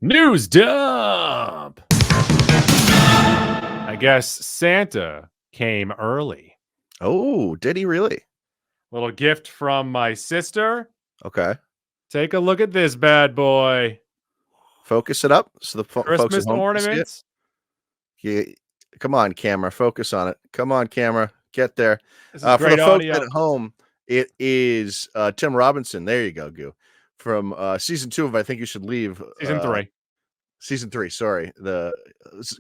News dump. I guess Santa came early. Oh, did he really? Little gift from my sister. Okay. Take a look at this bad boy. Focus it up so the folks at Christmas home can see it. ornaments. Yeah, come on, camera. Focus on it. Come on, camera. Get there. This is For the great folks at audio. home, it is Tim Robinson. There you go, Goo. From season 2 of I Think You Should Leave. Season 3. Season 3, sorry. The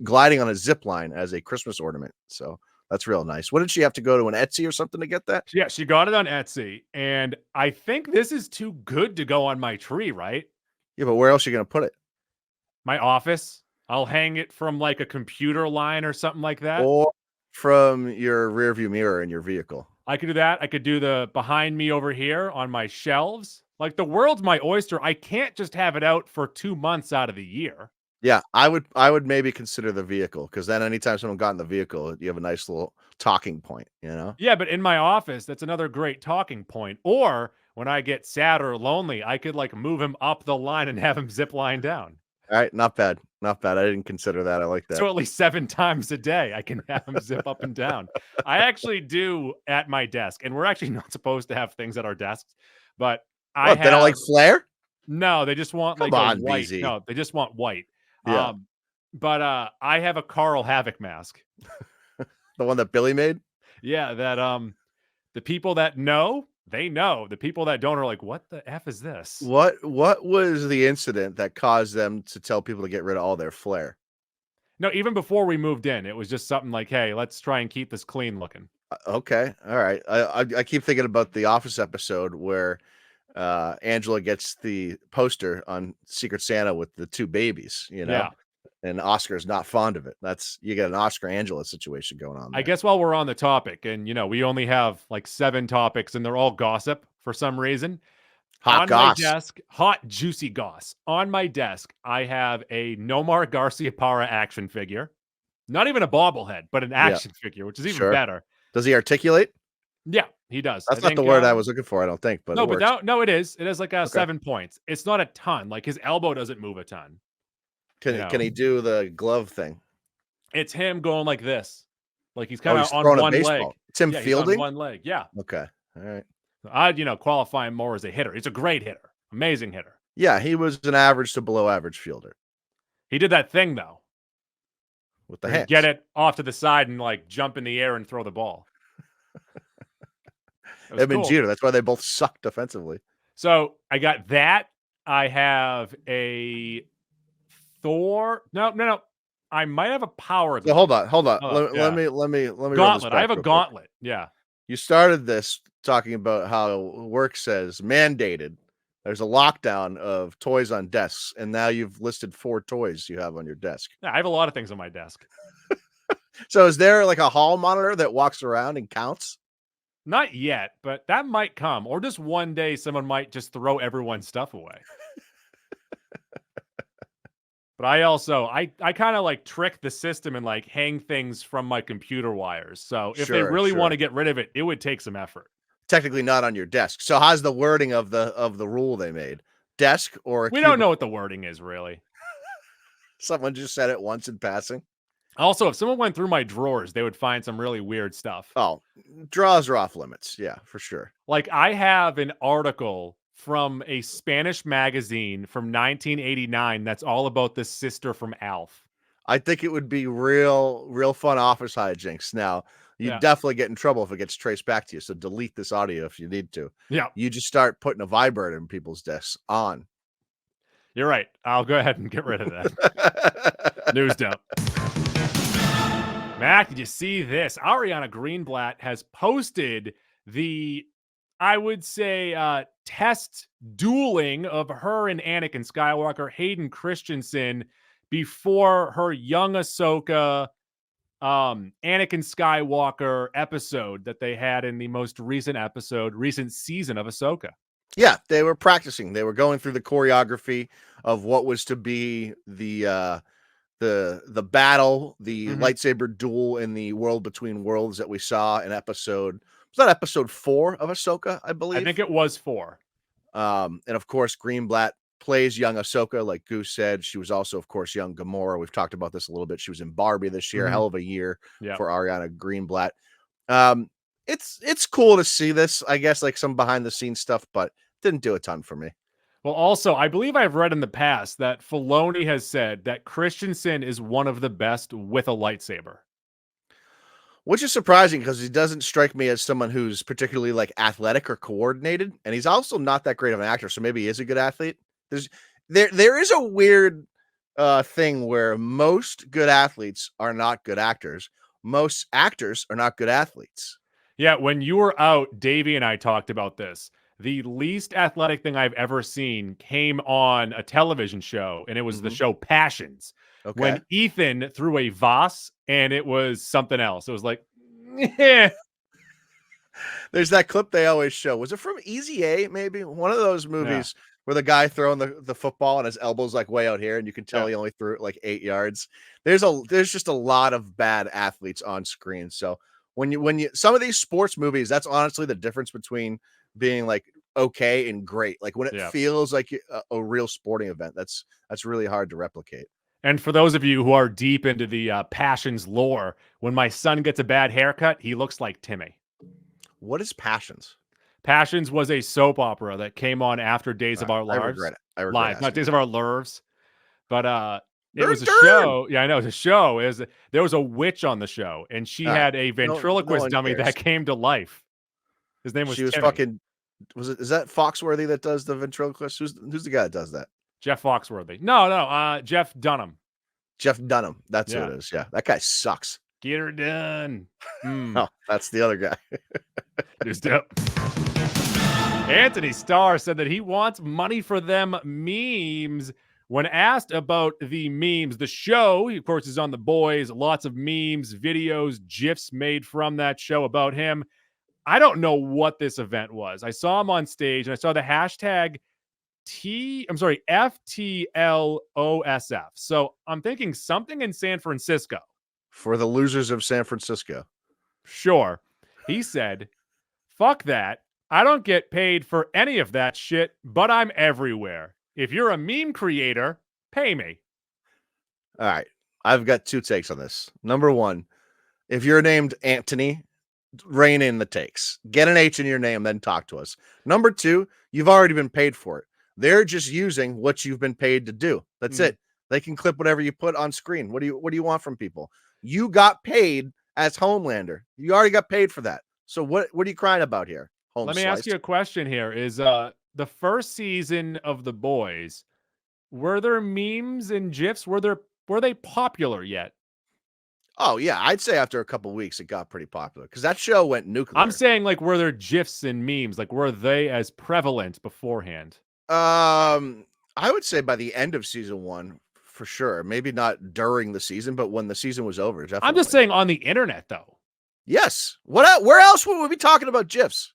gliding on a zip line as a Christmas ornament. So that's real nice. What did she have to go to an Etsy or something to get that? Yeah, she got it on Etsy. And I think this is too good to go on my tree, right? Yeah, but where else are you going to put it? My office. I'll hang it from like a computer line or something like that. Or from your rear view mirror in your vehicle. I could do that. I could do the behind me over here on my shelves. Like the world's my oyster. I can't just have it out for 2 months out of the year. Yeah, I would maybe consider the vehicle because then anytime someone got in the vehicle, you have a nice little talking point, you know? Yeah, but in my office, that's another great talking point. Or when I get sad or lonely, I could like move him up the line and have him zip line down. All right, not bad. Not bad. I didn't consider that. I like that. So at least 7 times a day, I can have him zip up and down. I actually do at my desk, and we're actually not supposed to have things at our desks, but I What, they don't like flare? No, they just want Come like a on, white. BZ. No, they just want white. Yeah. But I have a Carl Havoc mask. The one that Billy made? Yeah, that the people that know, they know. The people that don't are like, what the F is this? What was the incident that caused them to tell people to get rid of all their flare? No, even before we moved in, it was just something like, hey, let's try and keep this clean looking. Okay. All right. I keep thinking about the Office episode where Angela gets the poster on Secret Santa with the 2 babies, you know? Yeah. And Oscar's not fond of it. You get an Oscar Angela situation going on there. I guess while we're on the topic, and we only have like 7 topics and they're all gossip for some reason. Hot my goss. desk, hot, juicy goss. On my desk, I have a Nomar Garcia Parra action figure. Not even a bobblehead, but an action figure, which is even better. Does he articulate? Yeah, he does. That's not the word I was looking for, I don't think, but no, it works. no, it is. It is like 7 points. It's not a ton. Like his elbow doesn't move a ton. Can he do the glove thing? It's him going like this. Like he's kind of on throwing a one leg. baseball. It's him Yeah, he's fielding? on one leg. Yeah. Okay. All right. I'd qualify him more as a hitter. He's a great hitter. Amazing hitter. Yeah, he was an average to below average fielder. He did that thing though. With the hands. Get it off to the side and like jump in the air and throw the ball. Edmund Jeter. That's why they both suck defensively. So I got that. I have a Thor. No. I might have a power. So hold on. Let me gauntlet. I have a gauntlet. Yeah. You started this talking about how work says mandated. There's a lockdown of toys on desks, and now you've listed 4 toys you have on your desk. Yeah, I have a lot of things on my desk. So is there like a hall monitor that walks around and counts? Not yet, but that might come. Or just one day someone might just throw everyone's stuff away. But I also, I kind of like trick the system and like hang things from my computer wires. So if they really want to get rid of it, it would take some effort. Technically not on your desk. So how's the wording of the rule they made? Desk or we don't know what the wording is really. Someone just said it once in passing. Also, if someone went through my drawers, they would find some really weird stuff. Oh, drawers are off limits. Yeah, for sure. Like I have an article from a Spanish magazine from 1989 that's all about this sister from Alf. I think it would be real fun office hijinks. Now, you definitely get in trouble if it gets traced back to you, so delete this audio if you need to. Yeah. You just start putting a vibrator in people's desks on. You're right. I'll go ahead and get rid of that. News dump. Mac, did you see this? Ariana Greenblatt has posted the, I would say, test dueling of her and Anakin Skywalker, Hayden Christensen, before her young Ahsoka, Anakin Skywalker episode that they had in the most recent season of Ahsoka. Yeah, they were practicing. They were going through the choreography of what was to be the battle, the lightsaber duel in the World Between Worlds that we saw in episode 4 of Ahsoka, I believe. I think it was 4. And of course, Greenblatt plays young Ahsoka, like Goose said. She was also, of course, young Gamora. We've talked about this a little bit. She was in Barbie this year. Hell of a year Yeah. for Ariana Greenblatt. It's cool to see this, I guess, like some behind the scenes stuff, but didn't do a ton for me. Well, also, I believe I've read in the past that Filoni has said that Christensen is one of the best with a lightsaber. Which is surprising because he doesn't strike me as someone who's particularly like athletic or coordinated, and he's also not that great of an actor. So maybe he is a good athlete. There is a weird thing where most good athletes are not good actors. Most actors are not good athletes. Yeah, when you were out, Davey and I talked about this. The least athletic thing I've ever seen came on a television show, and it was the show Passions. Okay. When Ethan threw a Voss, and it was something else. It was like, yeah. There's that clip they always show. Was it from Easy A? Maybe one of those movies where the guy throwing the football and his elbow's like way out here, and you can tell he only threw it like 8 yards. There's just a lot of bad athletes on screen. So when you some of these sports movies, that's honestly the difference between being like okay and great. Like when it feels like a real sporting event, that's really hard to replicate. And for those of you who are deep into the Passions lore, when my son gets a bad haircut, he looks like Timmy. What is Passions? Passions was a soap opera that came on after Days of Our Lives. I regret it. I regret not Days of Our Lives, but it was a Turn. show. Yeah, I know. It was a show. There was a witch on the show, and she had a ventriloquist dummy that came to life. His name was She was Timmy. fucking. Is that Foxworthy that does the ventriloquist? Who's the guy that does that? Jeff Foxworthy. No, Jeff Dunham. Jeff Dunham. That's who it is. Yeah, that guy sucks. Get her done. Oh, that's the other guy. Antony Starr said that he wants money for them memes. When asked about the memes, the show, he, of course, is on The Boys. Lots of memes, videos, GIFs made from that show about him. I don't know what this event was. I saw him on stage, and I saw the hashtag FTLOSF. So I'm thinking something in San Francisco. For the losers of San Francisco. Sure. He said, fuck that. I don't get paid for any of that shit, but I'm everywhere. If you're a meme creator, pay me. All right. I've got 2 takes on this. Number 1, if you're named Antony, rein in the takes. Get an H in your name, then talk to us. Number 2, you've already been paid for it. They're just using what you've been paid to do. That's it. They can clip whatever you put on screen. What do you want from people? You got paid as Homelander. You already got paid for that. So what are you crying about here? Let me ask you a question here. Is the first season of The Boys, were there memes and GIFs? Were they popular yet? Oh, yeah. I'd say after a couple weeks, it got pretty popular because that show went nuclear. I'm saying, like, were there GIFs and memes? Like, were they as prevalent beforehand? I would say by the end of season 1, for sure. Maybe not during the season, but when the season was over, definitely. I'm just saying on the internet, though. Yes. Where else would we be talking about GIFs?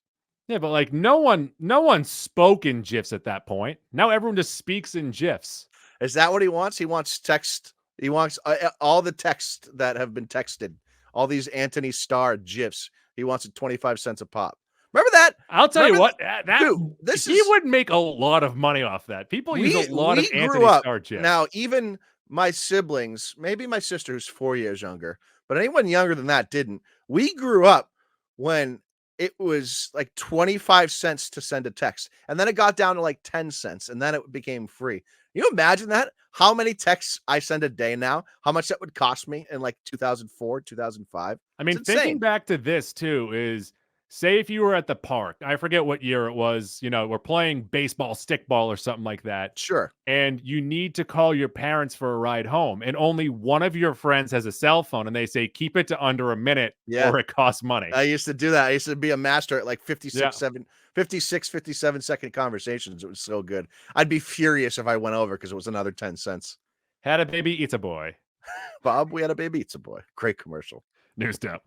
Yeah, but like no one spoke in GIFs at that point. Now everyone just speaks in GIFs. Is that what he wants? He wants text. He wants all the text that have been texted. All these Antony Starr GIFs. He wants it 25 cents a pop. Remember that? I'll tell you what. He would make a lot of money off that. People use a lot of Antony Starr GIFs. Now, even my siblings, maybe my sister who's 4 years younger, but anyone younger than that didn't. We grew up when it was like 25 cents to send a text. And then it got down to like 10 cents. And then it became free. You imagine that? How many texts I send a day now? How much that would cost me in like 2004, 2005? I mean, thinking back to this too is, say if you were at the park, I forget what year it was, we're playing baseball, stickball or something like that. Sure. And you need to call your parents for a ride home. And only one of your friends has a cell phone and they say, keep it to under a minute or it costs money. I used to do that. I used to be a master at like 56, 57 second conversations. It was so good. I'd be furious if I went over because it was another 10 cents. Had a baby, eats a boy. Bob, we had a baby, eats a boy. Great commercial. News up.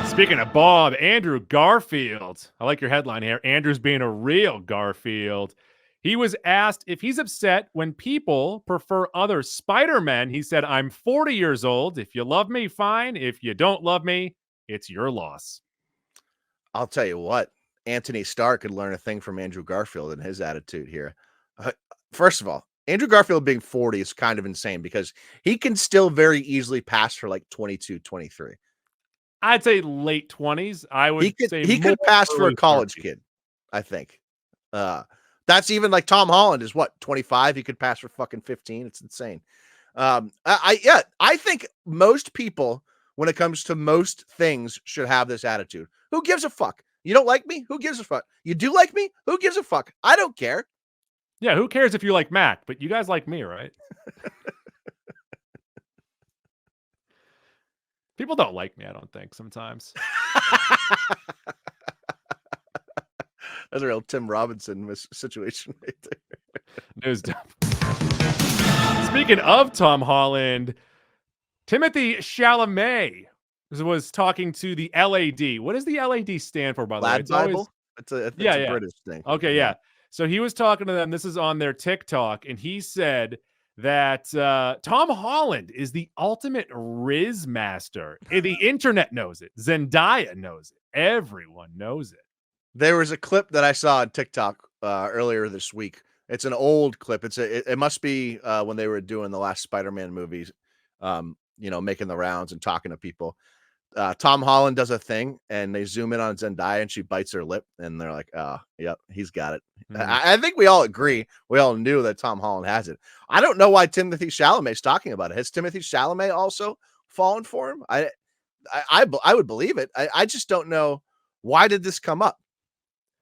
Speaking of Bob, Andrew Garfield. I like your headline here. Andrew's being a real Garfield. He was asked if he's upset when people prefer other Spider-Men. He said, I'm 40 years old. If you love me, fine. If you don't love me, it's your loss. I'll tell you what. Antony Starr could learn a thing from Andrew Garfield and his attitude here. First of all, Andrew Garfield being 40 is kind of insane because he can still very easily pass for like 22, 23. I'd say late 20s. I would say He more could pass for a early college 30s. kid, I think. That's even like Tom Holland is what, 25? He could pass for fucking 15. It's insane. I think most people, when it comes to most things, should have this attitude. Who gives a fuck? You don't like me? Who gives a fuck? You do like me? Who gives a fuck? I don't care. Yeah, who cares if you like Mac? But you guys like me, right? People don't like me, I don't think, sometimes. That's a real Tim Robinson situation right there. News dump. Speaking of Tom Holland, Timothy Chalamet was talking to the LAD. What does the LAD stand for, by the way? Lad It's Bible? always It's yeah, a yeah. British thing. Okay, yeah. So he was talking to them. This is on their TikTok, and he said that Tom Holland is the ultimate Rizz master. The internet knows it. Zendaya knows it. Everyone knows it. There was a clip that I saw on TikTok earlier this week. It's an old clip. It must be when they were doing the last Spider-Man movies, making the rounds and talking to people. Tom Holland does a thing and they zoom in on Zendaya and she bites her lip and they're like, oh, yep, he's got it. I think we all agree. We all knew that Tom Holland has it. I don't know why Timothy Chalamet's talking about it. Has Timothy Chalamet also fallen for him? I would believe it. I just don't know. Why did this come up?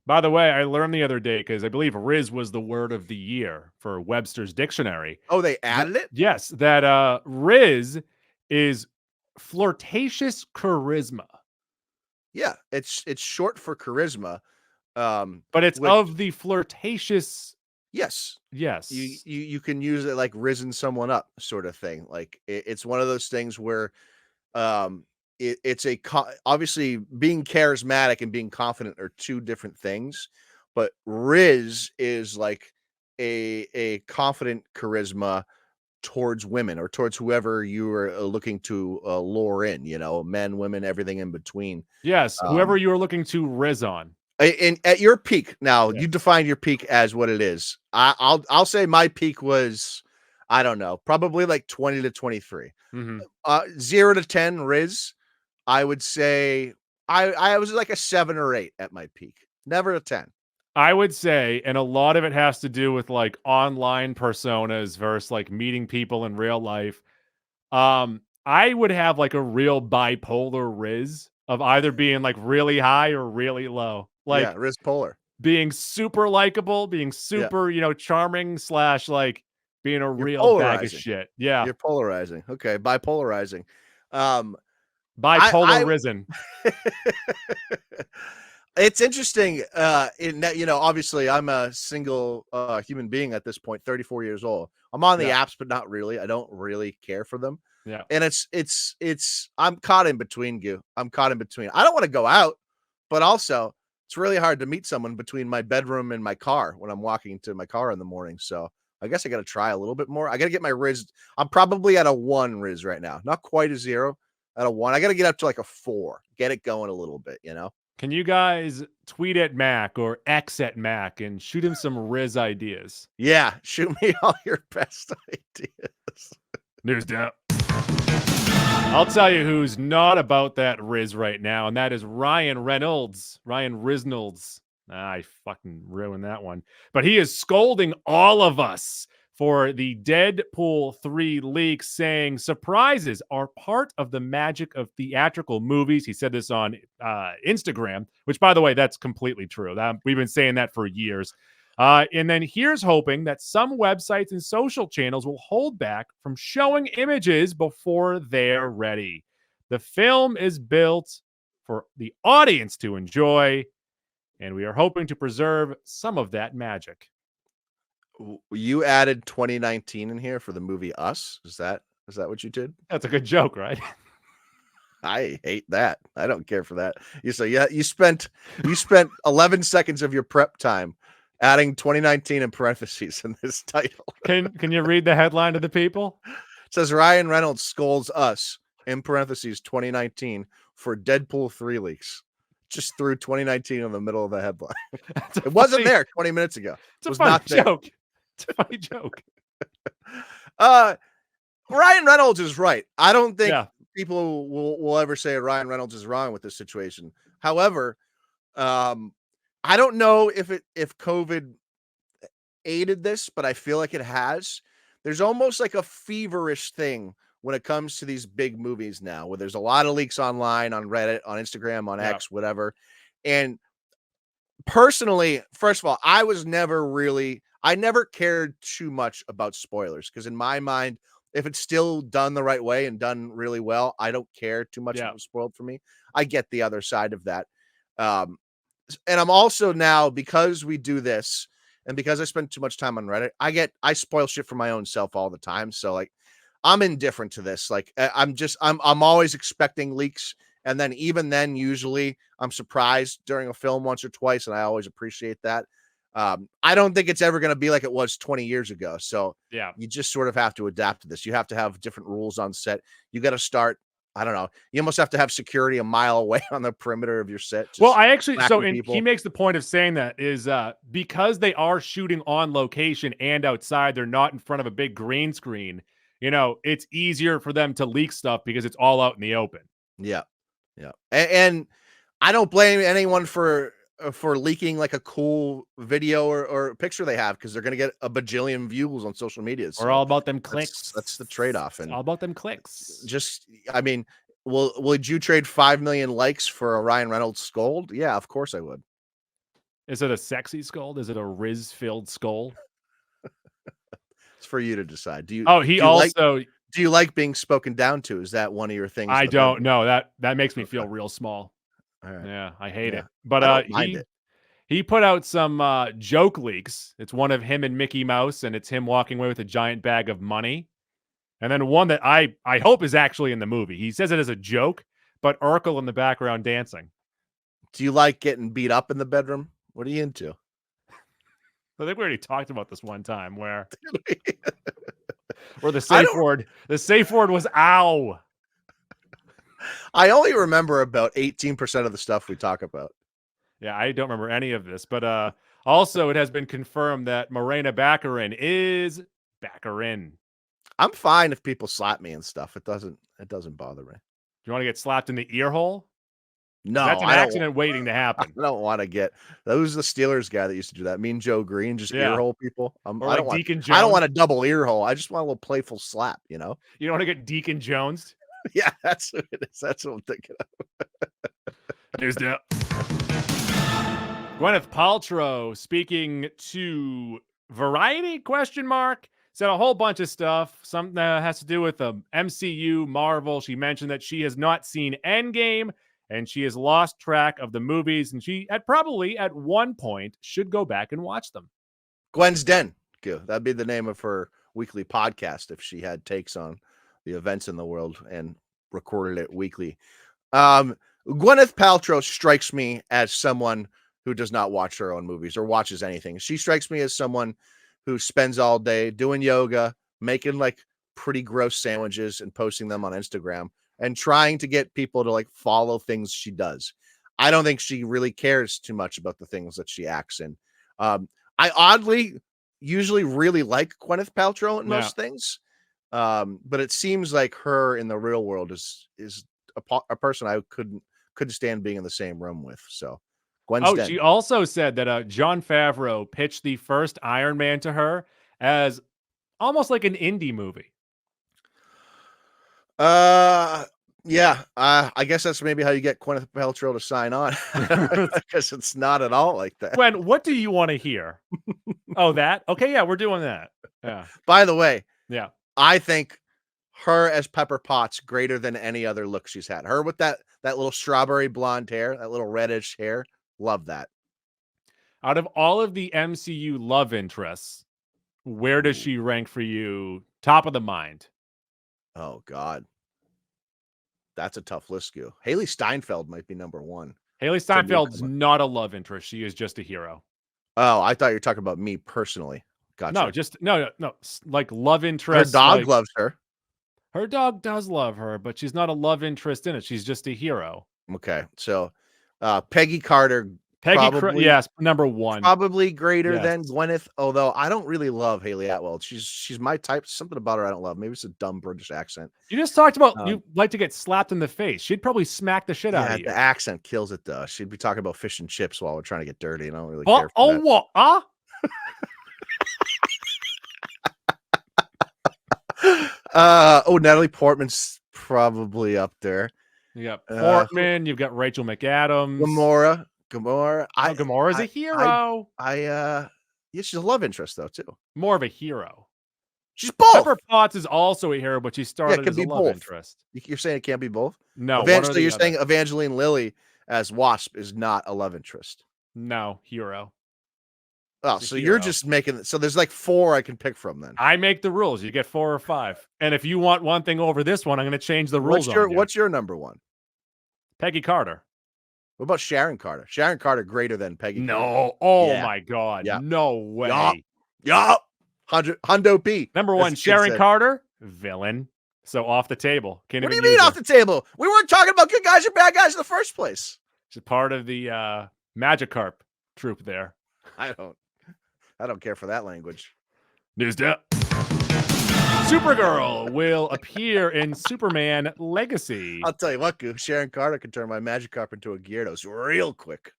By the way, I learned the other day because I believe Rizz was the word of the year for Webster's dictionary. Oh, they added it? Yes, that Rizz is flirtatious charisma. Yeah, it's short for charisma. But it's of the flirtatious. Yes. Yes. You can use it like risen someone up sort of thing. Like it's one of those things where obviously being charismatic and being confident are two different things, but Rizz is like a confident charisma towards women or towards whoever you are looking to lure in, men, women, everything in between. Yes, whoever you are looking to Rizz on. And at your peak, now Yes. you define your peak as what it is. I'll say my peak was, I don't know, probably like 20 to 23. 0 to 10 Rizz. I would say I was like a 7 or 8 at my peak. Never a 10. I would say, and a lot of it has to do with like online personas versus like meeting people in real life. I would have like a real bipolar Rizz of either being like really high or really low. Like Rizz polar. Being super likable, being super, charming / like being a real bag of shit. Yeah. You're polarizing. Okay. Bipolarizing. Bipolar risen. It's interesting. In that, obviously I'm a single human being at this point, 34 years old. I'm on the apps, but not really. I don't really care for them. Yeah. And I'm caught in between you. I'm caught in between. I don't want to go out, but also it's really hard to meet someone between my bedroom and my car when I'm walking to my car in the morning. So I guess I got to try a little bit more. I got to get my Rizz. I'm probably at a 1 Rizz right now. Not quite a 0, at a 1. I got to get up to like a 4. Get it going a little bit, Can you guys tweet at Mac or X at Mac and shoot him some Rizz ideas? Yeah, shoot me all your best ideas. News down. I'll tell you who's not about that Rizz right now, and that is Ryan Reynolds. Ryan Riznolds. I fucking ruined that one. But he is scolding all of us for the Deadpool 3 leak, saying surprises are part of the magic of theatrical movies. He said this on Instagram, which, by the way, that's completely true. We've been saying that for years. And then here's hoping that some websites and social channels will hold back from showing images before they're ready. The film is built for the audience to enjoy, and we are hoping to preserve some of that magic. You added 2019 in here for the movie Us. Is that what you did? That's a good joke, right? I hate that. I don't care for that. You spent 11 seconds of your prep time adding 2019 in parentheses in this title. Can you read the headline to the people? It says Ryan Reynolds scolds us in parentheses 2019 for Deadpool 3 leaks. Just threw 2019 in the middle of the headline. It wasn't there 20 minutes ago. It's a funny joke. It's a funny joke. Ryan Reynolds is right. I don't think Yeah. people will ever say Ryan Reynolds is wrong with this situation. However, I don't know if COVID aided this, but I feel like it has. There's almost like a feverish thing when it comes to these big movies now, where there's a lot of leaks online, on Reddit, on Instagram, on Yeah. X, whatever. And personally, first of all, I never cared too much about spoilers, because in my mind, if it's still done the right way and done really well, I don't care too much if Yeah. it was spoiled for me. I get the other side of that. And I'm also now, because we do this and because I spend too much time on Reddit, I spoil shit for my own self all the time. So like, I'm indifferent to this. Like, I'm always expecting leaks. And then even then, usually I'm surprised during a film once or twice, and I always appreciate that. I don't think it's ever going to be like it was 20 years ago. So Yeah. you just sort of have to adapt to this. You have to have different rules on set. You got to start, I don't know. You almost have to have security a mile away on the perimeter of your set. Well, I actually, tracking he makes the point of saying that is because they are shooting on location and outside, they're not in front of a big green screen. You know, it's easier for them to leak stuff because it's all out in the open. Yeah. Yeah. And I don't blame anyone for leaking like a cool video or picture they have, because they're going to get a bajillion views on social media. We're all about them clicks. That's the trade-off. And all about them clicks. just, I mean, would you trade 5 million likes for a Ryan Reynolds scold? Yeah, of course I would. Is it a sexy scold? Is it a Rizz-filled skull? It's for you to decide. Do you like being spoken down to? Is that one of your things? I don't know. That makes me feel real small. All right. Yeah, I hate it. I But don't mind it. he put out some joke leaks. It's one of him and Mickey Mouse, and it's him walking away with a giant bag of money. And then one that I hope is actually in the movie. He says it as a joke, but Urkel in the background dancing. Do you like getting beat up in the bedroom? What are you into? I think we already talked about this one time where the safe word was ow. I only remember about 18% of the stuff we talk about. Yeah, I don't remember any of this, but also it has been confirmed that Morena Baccarin is Baccarin. I'm fine if people slap me and stuff. It doesn't bother me. Do you want to get slapped in the ear hole? No, that's an accident waiting to happen. I don't want to get. That was the Steelers guy that used to do that. Mean Joe Green, just ear hole people. I don't want a double ear hole. I just want a little playful slap. You know. You don't want to get Deacon Jones. Yeah, that's what it is. That's what I'm thinking of. There's that. Gwenyth Paltrow speaking to Variety ? Said a whole bunch of stuff. Something that has to do with the MCU, Marvel. She mentioned that she has not seen Endgame and she has lost track of the movies, and she probably at one point should go back and watch them. Gwen's Den. That'd be the name of her weekly podcast if she had takes on the events in the world and recorded it weekly. Gwyneth Paltrow strikes me as someone who does not watch her own movies or watches anything. She strikes me as someone who spends all day doing yoga, making like pretty gross sandwiches and posting them on Instagram and trying to get people to like follow things she does. I don't think she really cares too much about the things that she acts in. I oddly usually really like Gwyneth Paltrow in most things. But it seems like her in the real world is a person I couldn't stand being in the same room with. So Gwen's Den. She also said that Jon Favreau pitched the first Iron Man to her as almost like an indie movie. Yeah. I guess that's maybe how you get Gwyneth Paltrow to sign on, because it's not at all like that. Gwen, what do you want to hear? Oh, that? Okay, yeah, we're doing that. Yeah. By the way, yeah, I think her as Pepper Potts greater than any other look she's had. Her with that little strawberry blonde hair, that little reddish hair. Love that. Out of all of the MCU love interests, where does she rank for you? Top of the mind. Oh, God. That's a tough list, Gu. Haley Steinfeld might be number one. Haley Steinfeld's not a love interest. She is just a hero. Oh, I thought you were talking about me personally. Gotcha. No. Like love interest. Her dog loves her. Her dog does love her, but she's not a love interest in it. She's just a hero. Okay. So Peggy Carter Probably, yes, number one. probably greater Yes. than Gwenyth, although I don't really love Haley Atwell. She's my type. Something about her I don't love. Maybe it's a dumb British accent. You just talked about Um, you like to get slapped in the face. She'd probably smack the shit out yeah, of you. the accent kills it though. She'd be talking about fish and chips while we're trying to get dirty, and I don't really care for that. What? Natalie Portman's probably up there. You got Portman, you've got Rachel McAdams. Gamora. Gamora's a hero. Yeah, she's a love interest though too. More of a hero. She's both. Pepper Potts is also a hero, but she started as a love interest. You're saying it can't be both? No. Eventually, you're saying Evangeline Lilly as Wasp is not a love interest. No, hero. Oh, so you're just making it. So there's like 4 I can pick from then. I make the rules. You get 4 or 5. And if you want one thing over this one, I'm going to change the rules. What's your number one? Peggy Carter. What about Sharon Carter? Sharon Carter greater than Peggy Carter. No. Oh my God. Yeah. No way. Yup. Hundo P. Number one, Sharon Carter, villain. So off the table. What do you mean off the table? We weren't talking about good guys or bad guys in the first place. She's part of the Magikarp troop there. I don't care for that language. News up. Supergirl will appear in Superman Legacy. I'll tell you what, Goof. Sharon Carter can turn my Magikarp into a Gyarados real quick.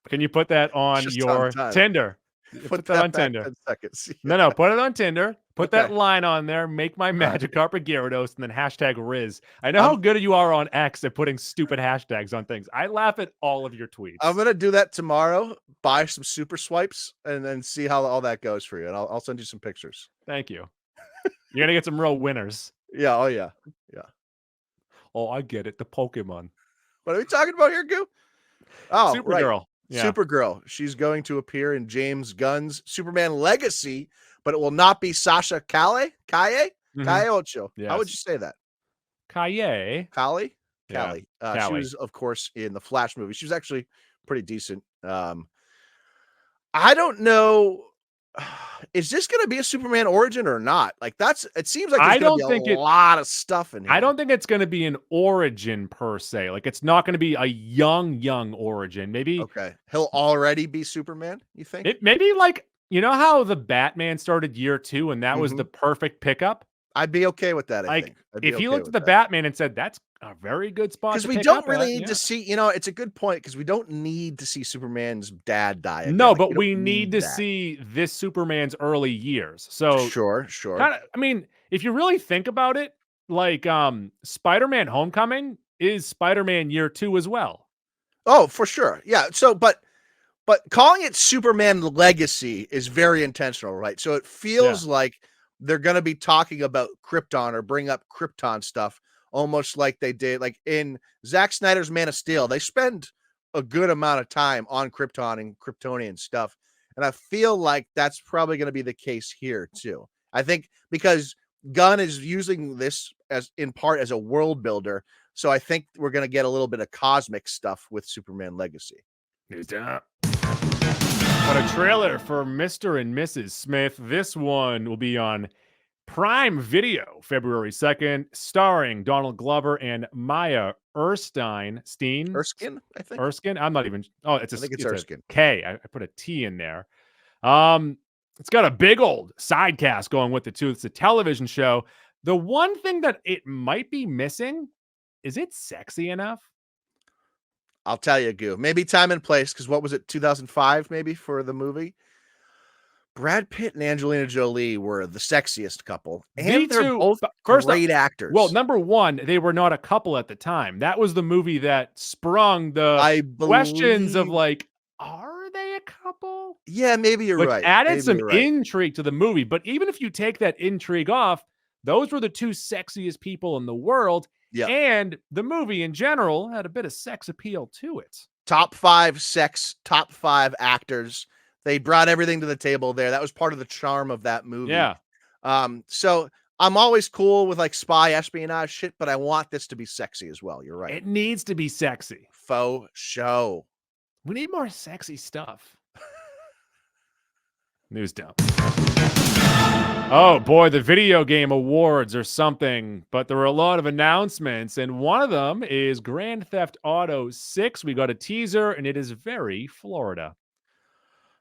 Can you put that on your Tinder? Put that on Tinder. 10 seconds. No, put it on Tinder. Put that line on there. Make my Magikarp a Gyarados, and then hashtag Rizz. I know how good you are on X at putting stupid hashtags on things. I laugh at all of your tweets. I'm gonna do that tomorrow. Buy some super swipes, and then see how all that goes for you. And I'll send you some pictures. Thank you. You're gonna get some real winners. Yeah. Oh yeah. Yeah. Oh, I get it. The Pokemon. What are we talking about here, Goo? Oh, Supergirl. Right. Yeah. Supergirl. She's going to appear in James Gunn's Superman Legacy, but it will not be Sasha Calle. Calle Ocho. Yes. How would you say that? Calle. Calle. Yeah. Calle. She was, of course, in the Flash movie. She was actually pretty decent. I don't know. Is this going to be a Superman origin or not? Like it seems like there's going to be a lot of stuff in here. I don't think it's going to be an origin per se. Like it's not going to be a young origin. Maybe. Okay. He'll already be Superman. You think? Maybe like, you know how the Batman started year 2 and that was the perfect pickup? I'd be okay with that. I think. If you looked at the Batman and said, that's a very good spot. Because we don't really need to see, it's a good point because we don't need to see Superman's dad die. Again. No, but we need to see this Superman's early years. So sure. I mean, if you really think about it, like Spider-Man Homecoming is Spider-Man year 2 as well. Oh, for sure. Yeah. So, but calling it Superman Legacy is very intentional, right? So it feels like they're going to be talking about Krypton or bring up Krypton stuff almost like they did. Like in Zack Snyder's Man of Steel, they spend a good amount of time on Krypton and Kryptonian stuff. And I feel like that's probably going to be the case here too. I think because Gunn is using this as in part as a world builder. So I think we're going to get a little bit of cosmic stuff with Superman Legacy. But a trailer for Mr. and Mrs. Smith. This one will be on Prime Video February 2nd, starring Donald Glover and Maya Erskine. Erskine, I think. Erskine? I'm not even. Oh, I think it's Erskine. K. I put a T in there. It's got a big old side cast going with it too. It's a television show. The one thing that it might be missing is it sexy enough? I'll tell you, Goo. Maybe time and place, because what was it, 2005 maybe for the movie? Brad Pitt and Angelina Jolie were the sexiest couple. And they're both great actors. Well, number one, they were not a couple at the time. That was the movie that sprung the questions of like, are they a couple? Yeah, maybe you're right. Added some intrigue to the movie. But even if you take that intrigue off, those were the 2 sexiest people in the world. Yeah. And the movie in general had a bit of sex appeal to it. Top 5 sex, top 5 actors. They brought everything to the table there. That was part of the charm of that movie. Yeah. So I'm always cool with like spy espionage shit, but I want this to be sexy as well. You're right. It needs to be sexy. Faux show. We need more sexy stuff. News dump. Oh boy, the video game awards or something, but there were a lot of announcements, and one of them is Grand Theft Auto 6. We got a teaser, and it is very Florida.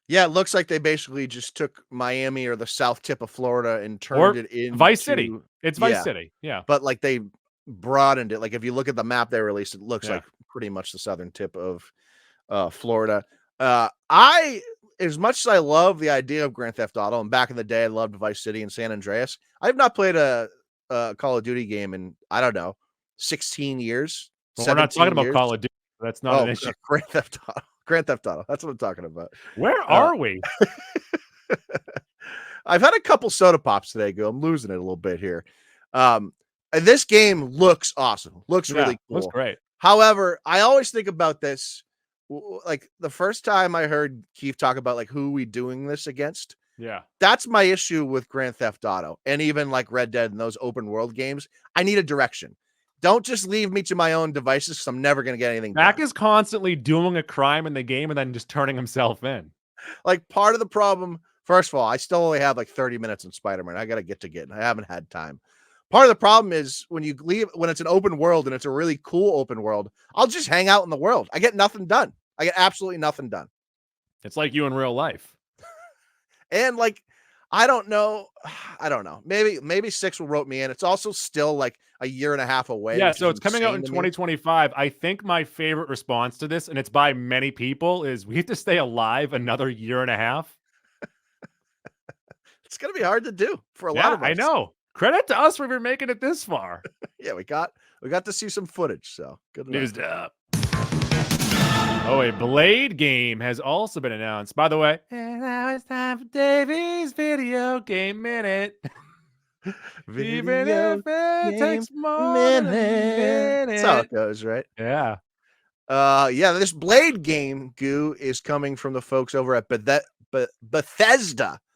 Yeah, it looks like they basically just took Miami or the south tip of Florida and turned Or it Vice City. into It's Vice yeah, City. Yeah. but, like, they broadened it. Like, if you look at the map they released, it looks Yeah. like pretty much the southern tip of, Florida. I as much as I love the idea of Grand Theft Auto, and back in the day, I loved Vice City and San Andreas, I have not played a Call of Duty game in, I don't know, 16 years, But we're not talking 17 about years. Call of Duty. That's not an Oh, issue. Grand Theft Auto. Grand Theft Auto. That's what I'm talking about. Where Uh are we? I've had a couple soda pops today, Go. I'm losing it a little bit here. And this game looks awesome. Looks Yeah, really looks cool. great. However, I always think about this like the first time I heard Keith talk about like who we doing this against. Yeah. That's my issue with Grand Theft Auto and even like Red Dead and those open world games. I need a direction. Don't just leave me to my own devices because I'm never going to get anything Mac done. is constantly doing a crime in the game and then just turning himself in. Like part of the problem, first of all, I still only have like 30 minutes in Spider-Man. I got to get to getting. I haven't had time. Part of the problem is when you leave, when it's an open world and it's a really cool open world, I'll just hang out in the world. I get nothing done. I get absolutely nothing done. It's like you in real life. And like, I don't know. Maybe 6 will rope me in. It's also still like a year and a half away. Yeah, which so is it's coming out in insane to me. 2025. I think my favorite response to this, and it's by many people, is we have to stay alive another year and a half. It's gonna be hard to do for a lot Yeah, of us. I know. Credit to us for even making it this far. Yeah, we got to see some footage. So good enough. News up. Oh, a Blade game has also been announced. By the way, and now it's time for Davey's video game minute. Even if it takes more than a minute. That's how it goes, right? Yeah. Yeah, this Blade game, Goo, is coming from the folks over at Bethesda.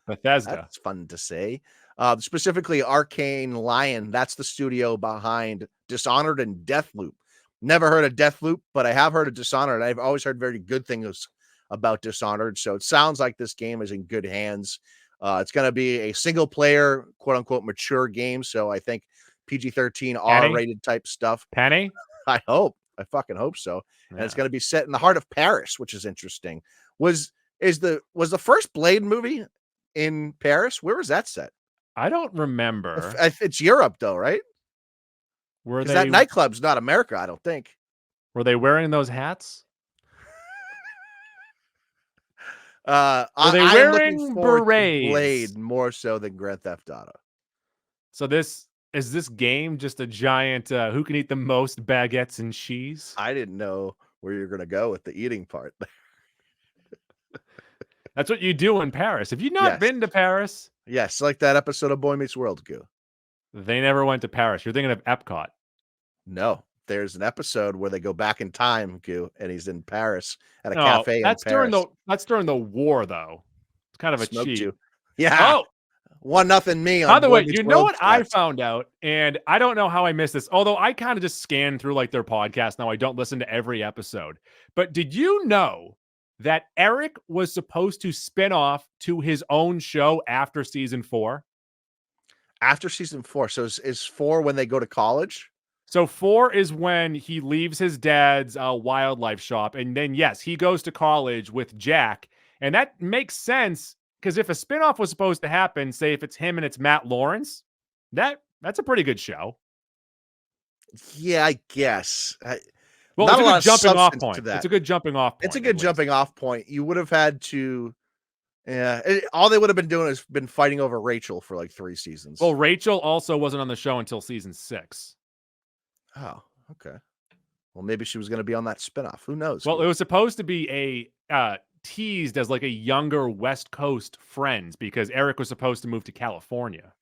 Bethesda. That's fun to say. Specifically Arcane Lion. That's the studio behind Dishonored and Deathloop. Never heard of Deathloop, but I have heard of Dishonored. I've always heard very good things about Dishonored. So it sounds like this game is in good hands. It's going to be a single player, quote unquote, mature game. So I think PG-13 R-rated type stuff. Penny? I hope. I fucking hope so. Yeah. And it's going to be set in the heart of Paris, which is interesting. Was the first Blade movie in Paris? Where was that set? I don't remember. It's Europe though, right? Were Because that they nightclub's not America, I don't think. were they wearing those hats? Were they I am wearing looking forward to berets? Blade more so than Grand Theft Auto. So this game just a giant who can eat the most baguettes and cheese? I didn't know where you're gonna go with the eating part. That's what you do in Paris. Have you not Yes. been to Paris? Yes, like that episode of Boy Meets World, Goo. They never went to Paris. You're thinking of Epcot. No, there's an episode where they go back in time, Goo, and he's in Paris at a cafe in that's Paris. that's during the war, though. It's kind of a Smoked cheat. you. Yeah. Oh, 1-0 me. by On the Boy way, Meets you know World what I stats. found out, and I don't know how I missed this. Although I kind of just scan through like their podcast now. I don't listen to every episode. But did you know that Eric was supposed to spin off to his own show after season 4? After season 4. So is 4 when they go to college? So 4 is when he leaves his dad's wildlife shop. And then, yes, he goes to college with Jack. And that makes sense because if a spinoff was supposed to happen, say if it's him and it's Matt Lawrence, that's a pretty good show. Yeah, I guess. Well, Not it's a a lot good of jumping off substance point. to that. It's a good jumping off point. It's a good jumping off point. You would have had to all they would have been doing is been fighting over Rachel for like 3 seasons. Well, Rachel also wasn't on the show until season 6. Oh, okay. Well, maybe she was going to be on that spinoff. Who knows? Well, it was supposed to be a teased as like a younger West Coast Friends because Eric was supposed to move to California.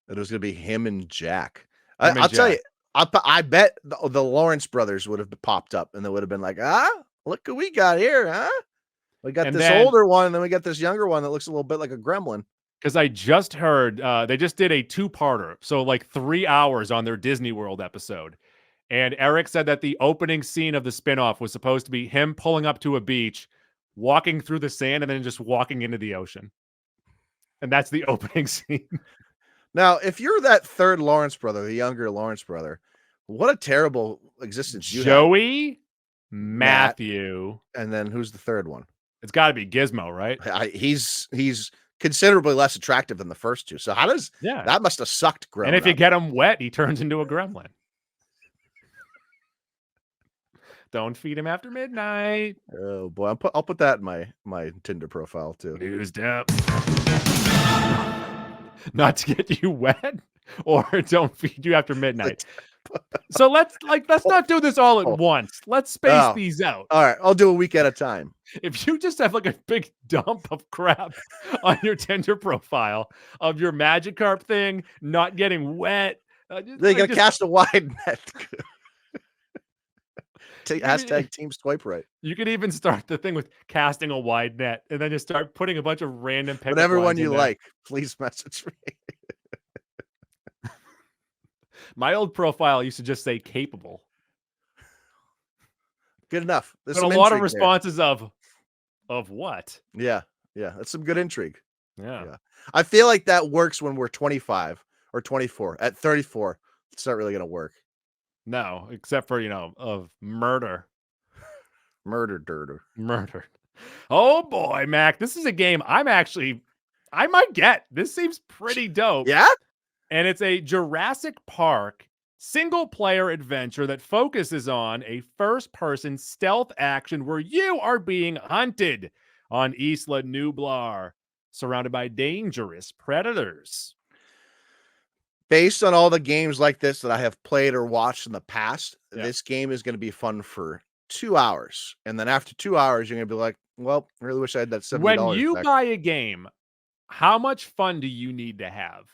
It was going to be him and Jack. Him and I'll tell Jack. you, I bet the Lawrence brothers would have popped up and they would have been like, look who we got here, huh? We got this older one and then we got this younger one that looks a little bit like a gremlin. Because I just heard they just did a 2-parter. So like 3 hours on their Disney World episode. And Eric said that the opening scene of the spinoff was supposed to be him pulling up to a beach, walking through the sand, and then just walking into the ocean. And that's the opening scene. Now, if you're that third Lawrence brother, the younger Lawrence brother, what a terrible existence you had. Joey, Matt, Matthew. and then who's the third one? It's got to be Gizmo, right? He's considerably less attractive than the first two. So how does that must have sucked growing And if up. you get him wet, he turns into a gremlin. Don't feed him after midnight. Oh boy, I'll put that in my Tinder profile too. Used up. Not to get you wet, or don't feed you after midnight. So let's not do this all at once. Let's space these out. All right, I'll do a week at a time. If you just have like a big dump of crap on your Tinder profile of your Magikarp thing, not getting wet, They gotta cast a wide net. Hashtag team swipe right. You could even start the thing with casting a wide net, and then just start putting a bunch of random pickup Whatever one you there. like, please message me. My old profile used to just say capable. Good enough. There's a lot of responses of what? Yeah. That's some good intrigue. Yeah. I feel like that works when we're 25 or 24. At 34, it's not really gonna work. No, except for, of murder. Murder. Oh boy, Mac, this is a game I might get. This seems pretty dope. Yeah? And it's a Jurassic Park single-player adventure that focuses on a first-person stealth action where you are being hunted on Isla Nublar, surrounded by dangerous predators. Based on all the games like this that I have played or watched in the past, this game is going to be fun for 2 hours. And then after 2 hours, you're going to be like, well, I really wish I had that $70 When you back. buy a game, how much fun do you need to have?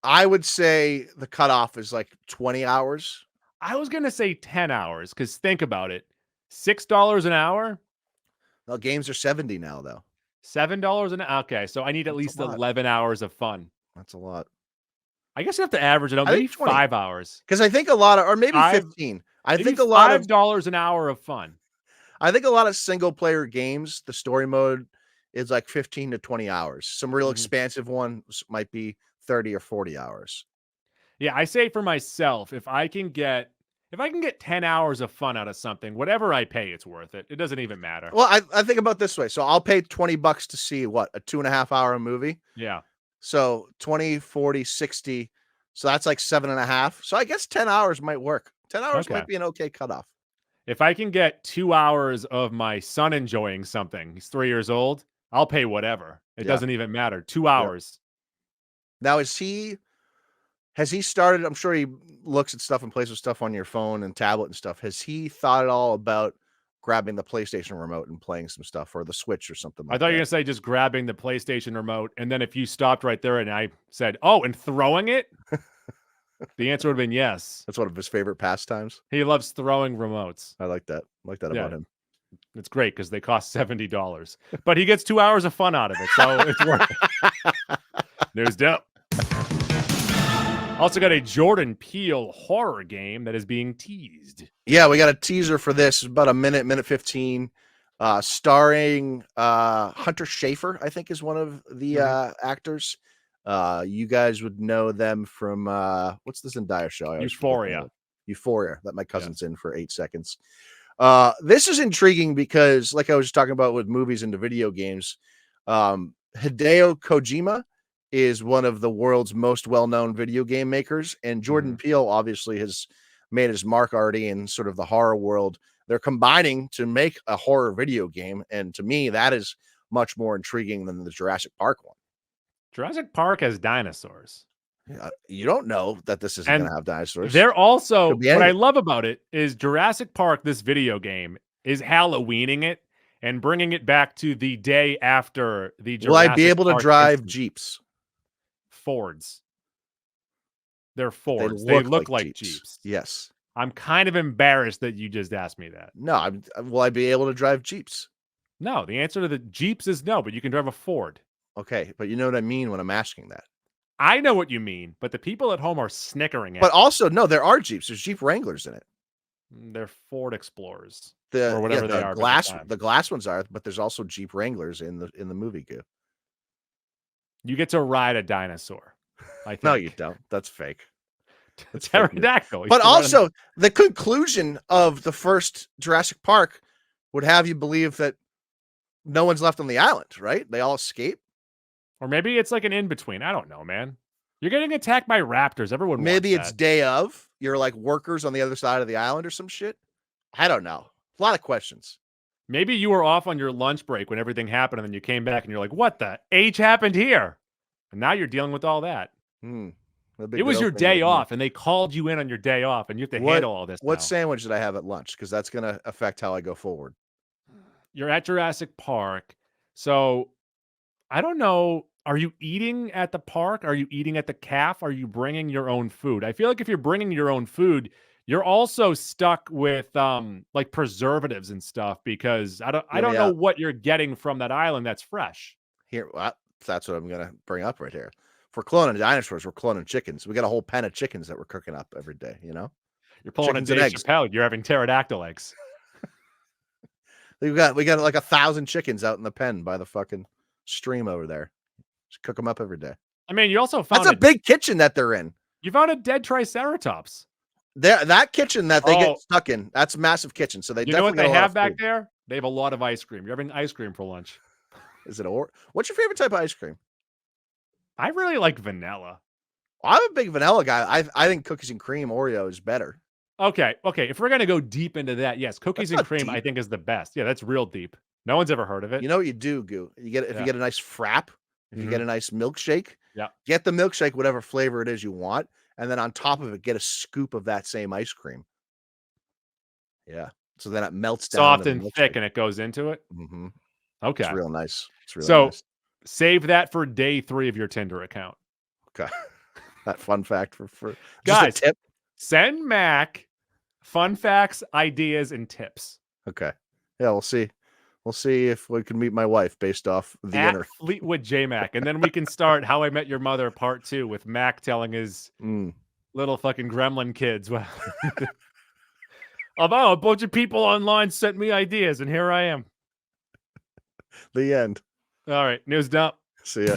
I would say the cutoff is like 20 hours. I was going to say 10 hours because think about it. $6 an hour? Well, games are 70 now, though. $7 an hour. Okay, so I need at least 11 hours of fun. That's a lot. I guess you have to average it out. Maybe 5 hours. Because I think a lot of, or maybe 15. I think a lot of $5 an hour of fun. I think a lot of single player games, the story mode is like 15 to 20 hours. Some real expansive ones might be 30 or 40 hours. Yeah, I say for myself, if I can get 10 hours of fun out of something, whatever I pay, it's worth it. It doesn't even matter. Well, I think about it this way. So I'll pay $20 to see what, a 2.5 hour movie. Yeah. So 20, 40, 60. So that's like 7.5. So I guess 10 hours might work. 10 hours might be an okay cutoff. If I can get 2 hours of my son enjoying something, he's 3 years old, I'll pay whatever. It doesn't even matter. 2 hours. Now, has he started? I'm sure he looks at stuff and plays with stuff on your phone and tablet and stuff. Has he thought at all about grabbing the PlayStation remote and playing some stuff, or the Switch or something like that? I thought you were going to say just grabbing the PlayStation remote. And then if you stopped right there and I said, oh, and throwing it, the answer would have been yes. That's one of his favorite pastimes. He loves throwing remotes. I like that. About him. It's great because they cost $70, but he gets 2 hours of fun out of it. So it's worth it. News dope. Also got a Jordan Peele horror game that is being teased. Yeah, we got a teaser for this. About a minute 15, starring Hunter Schafer, I think is one of the actors. You guys would know them from what's the Zendaya show? Euphoria. That my cousin's in for 8 seconds. This is intriguing because, like I was just talking about with movies into video games, Hideo Kojima is one of the world's most well-known video game makers, and Jordan Peele obviously has made his mark already in sort of the horror world. They're combining to make a horror video game, and to me, that is much more intriguing than the Jurassic Park one. Jurassic Park has dinosaurs. You don't know that this isn't going to have dinosaurs. They're also, what I love about it is Jurassic Park, this video game, is Halloweening it and bringing it back to the day after the Jurassic Will I be able to Park drive incident. Jeeps? Fords. They're Fords. They look like Jeeps. Yes. I'm kind of embarrassed that you just asked me that. No, will I be able to drive Jeeps? No, the answer to the Jeeps is no, but you can drive a Ford. Okay, but you know what I mean when I'm asking that. I know what you mean, but the people at home are snickering at But also, no, there are Jeeps. There's Jeep Wranglers in it. They're Ford Explorers The or whatever they are at the time. the glass ones are, but there's also Jeep Wranglers in the movie, Goo. You get to ride a dinosaur, I think. No, you don't. That's fake. It's pterodactyl. But also, the conclusion of the first Jurassic Park would have you believe that no one's left on the island, right? They all escape. Or maybe it's like an in-between. I don't know, man. You're getting attacked by raptors. Everyone Maybe wants it's that. day of. You're like workers on the other side of the island or some shit. I don't know. A lot of questions. Maybe you were off on your lunch break when everything happened, and then you came back and you're like, what the H happened here? And now you're dealing with all that. It was your day off, and they called you in on your day off, and you have to handle all this. What sandwich did I have at lunch? Because that's going to affect how I go forward. You're at Jurassic Park. So I don't know. Are you eating at the park? Are you eating at the calf? Are you bringing your own food? I feel like if you're bringing your own food, you're also stuck with like preservatives and stuff because I don't know what you're getting from that island that's fresh. Here, that's what I'm going to bring up right here. If we're cloning dinosaurs, we're cloning chickens. We got a whole pen of chickens that we're cooking up every day, you know? You're pulling a Dave Chappelle. You're having pterodactyl eggs. we got like 1,000 chickens out in the pen by the fucking stream over there. Just cook them up every day. I mean, you also found that's a big kitchen that they're in. You found a dead Triceratops. That kitchen that they get stuck in, that's a massive kitchen. So they know what they have back there? They have a lot of ice cream. You're having ice cream for lunch. Is it what's your favorite type of ice cream? I really like vanilla. I'm a big vanilla guy. I think cookies and cream Oreo is better. Okay. If we're gonna go deep into that, yes, cookies and cream I think is the best. Yeah, that's real deep. No one's ever heard of it. You know what you do, Goo? You get if you get a nice frap, if you get a nice milkshake, get the milkshake, whatever flavor it is you want, and then on top of it, get a scoop of that same ice cream. Yeah. So then it melts down. Soft and thick, and it goes into it. Mm-hmm. Okay. It's real nice. It's really so nice. Save that for day 3 of your Tinder account. Okay. That fun fact for guys. Just a tip. Send Mac fun facts, ideas, and tips. Okay. Yeah, we'll see. We'll see if we can meet my wife based off the At inner Fleetwood J Mac, and then we can start How I Met Your Mother Part 2 with Mac telling his little fucking gremlin kids, well, about a bunch of people online sent me ideas, and here I am. The end. All right, news dump. See ya.